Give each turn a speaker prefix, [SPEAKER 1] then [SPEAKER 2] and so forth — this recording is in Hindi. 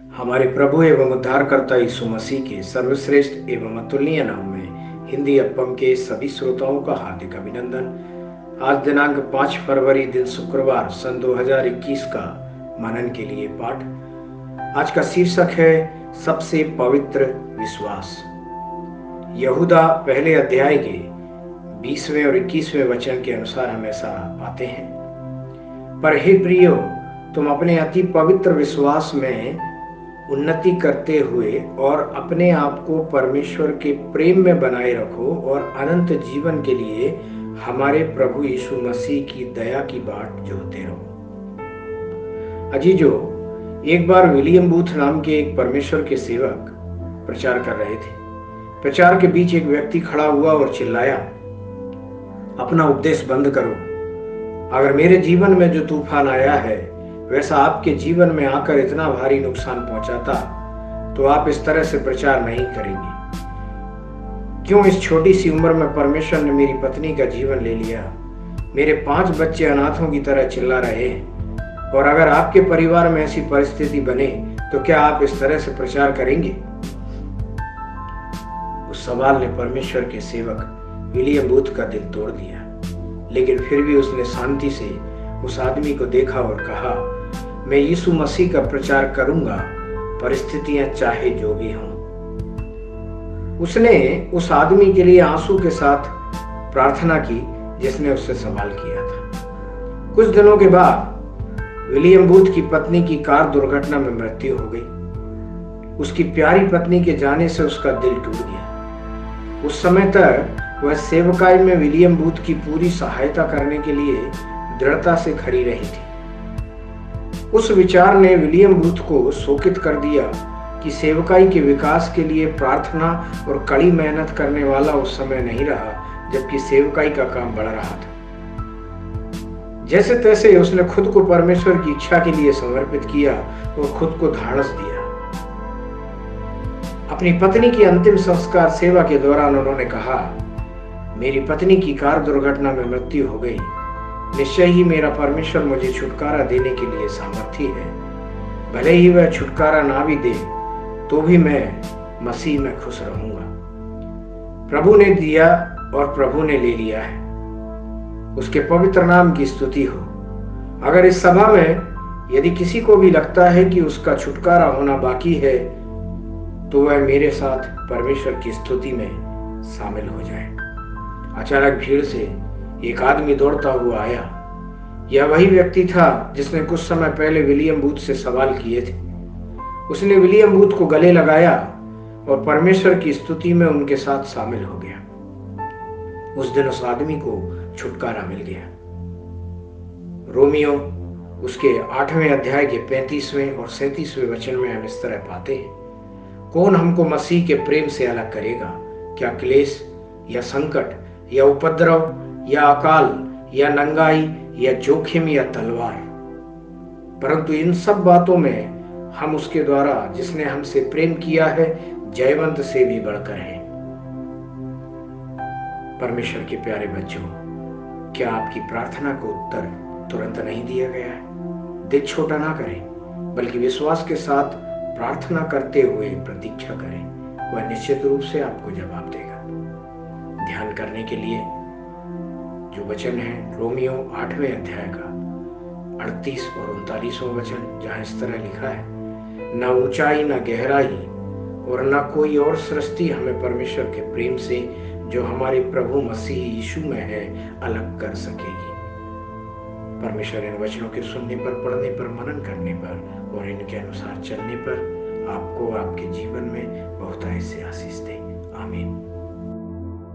[SPEAKER 1] हमारे प्रभु एवं उद्धारकर्ता यीशु मसीह के सर्वश्रेष्ठ एवं अतुलनीय नाम में हिंदी अपम के सभी श्रोताओं का हार्दिक अभिनंदन। आज दिनांक 5 फरवरी दिन शुक्रवार सन 2021 का मनन के लिए पाठ। आज का शीर्षक है सबसे पवित्र विश्वास। यहूदा पहले अध्याय के 20वें और 21वें वचन के अनुसार हम ऐसा पाते हैं, पर हे प्रियो, तुम अपने अति पवित्र विश्वास में उन्नति करते हुए और अपने आप को परमेश्वर के प्रेम में बनाए रखो और अनंत जीवन के लिए हमारे प्रभु यीशु मसीह की दया की बाट जोहते रहो। अजीजो, एक बार विलियम बूथ नाम के एक परमेश्वर के सेवक प्रचार कर रहे थे। प्रचार के बीच एक व्यक्ति खड़ा हुआ और चिल्लाया, अपना उपदेश बंद करो। अगर मेरे जीवन में जो तूफान आया है वैसा आपके जीवन में आकर इतना भारी नुकसान पहुंचाता तो आप इस तरह से प्रचार नहीं करेंगे। क्यों इस छोटी सी उम्र में परमेश्वर ने मेरी पत्नी का जीवन ले लिया? मेरे 5 बच्चे अनाथों की तरह चिल्ला रहे हैं, और अगर आपके परिवार में ऐसी परिस्थिति बने तो क्या आप इस तरह से प्रचार करेंगे? उस सवाल ने परमेश्वर के सेवक विलियम बूथ का दिल तोड़ दिया, लेकिन फिर भी उसने शांति से उस आदमी को देखा और कहा, मैं यीशु मसीह का प्रचार करूंगा, परिस्थितियां चाहे जो भी हों। उसने उस आदमी के लिए आंसू के साथ प्रार्थना की जिसने उससे सवाल किया था। कुछ दिनों के बाद विलियम बूथ की पत्नी की कार दुर्घटना में मृत्यु हो गई। उसकी प्यारी पत्नी के जाने से उसका दिल टूट गया। उस समय तक वह सेवकाई में विलियम बूथ की पूरी सहायता करने के लिए दृढ़ता से खड़ी रही थी। उस विचार ने विलियम बूथ को शोकित कर दिया कि सेवकाई के विकास के लिए प्रार्थना और कड़ी मेहनत करने वाला उस समय नहीं रहा, जबकि सेवकाई का काम बढ़ रहा था। जैसे तैसे उसने खुद को परमेश्वर की इच्छा के लिए समर्पित किया और खुद को धाड़स दिया। अपनी पत्नी की अंतिम संस्कार सेवा के दौरान उन्होंने कहा, मेरी पत्नी की कार दुर्घटना में मृत्यु हो गई। निश्चय ही मेरा परमेश्वर मुझे छुटकारा देने के लिए सामर्थी है। भले ही वह छुटकारा ना भी दे तो भी मैं मसीह में खुश रहूंगा। प्रभु ने दिया और प्रभु ने ले लिया है, उसके पवित्र नाम की स्तुति हो। अगर इस सभा में यदि किसी को भी लगता है कि उसका छुटकारा होना बाकी है तो वह मेरे साथ परमेश्वर की स्तुति में शामिल हो जाए। अचानक भीड़ से एक आदमी दौड़ता हुआ आया। यह वही व्यक्ति था जिसने कुछ समय पहले विलियम बूथ से सवाल किए थे। उसने विलियम बूथ को गले लगाया और परमेश्वर की स्तुति में उनके साथ शामिल हो गया। उस दिन उस आदमी को छुटकारा मिल गया। रोमियो उसके 8वें अध्याय के 35वें और 37वें वचन में हम इस तरह पाते हैं, कौन हमको मसीह के प्रेम से अलग करेगा? क्या क्लेश या संकट या उपद्रव या अकाल या नंगाई या जोखिम या तलवार? परंतु इन सब बातों में हम उसके द्वारा जिसने हमसे प्रेम किया है जयवंत से भी बढ़कर है। परमेश्वर के प्यारे बच्चों, क्या आपकी प्रार्थना को उत्तर तुरंत नहीं दिया गया है? दिल छोटा ना करें, बल्कि विश्वास के साथ प्रार्थना करते हुए प्रतीक्षा करें। वह निश्चित रूप से आपको जवाब देगा। ध्यान करने के लिए जो वचन है रोमियो 8वें अध्याय का 38 और 39वां वचन, जहां इस तरह लिखा है, न ऊंचाई न गहराई और न कोई और सृष्टि हमें परमेश्वर के प्रेम से जो हमारे प्रभु मसीह यीशु में है अलग कर सकेगी। परमेश्वर इन वचनों के सुनने पर, पढ़ने पर, मनन करने पर और इनके अनुसार चलने पर आपको आपके जीवन में बहुतायत से आशीष दे। आमीन।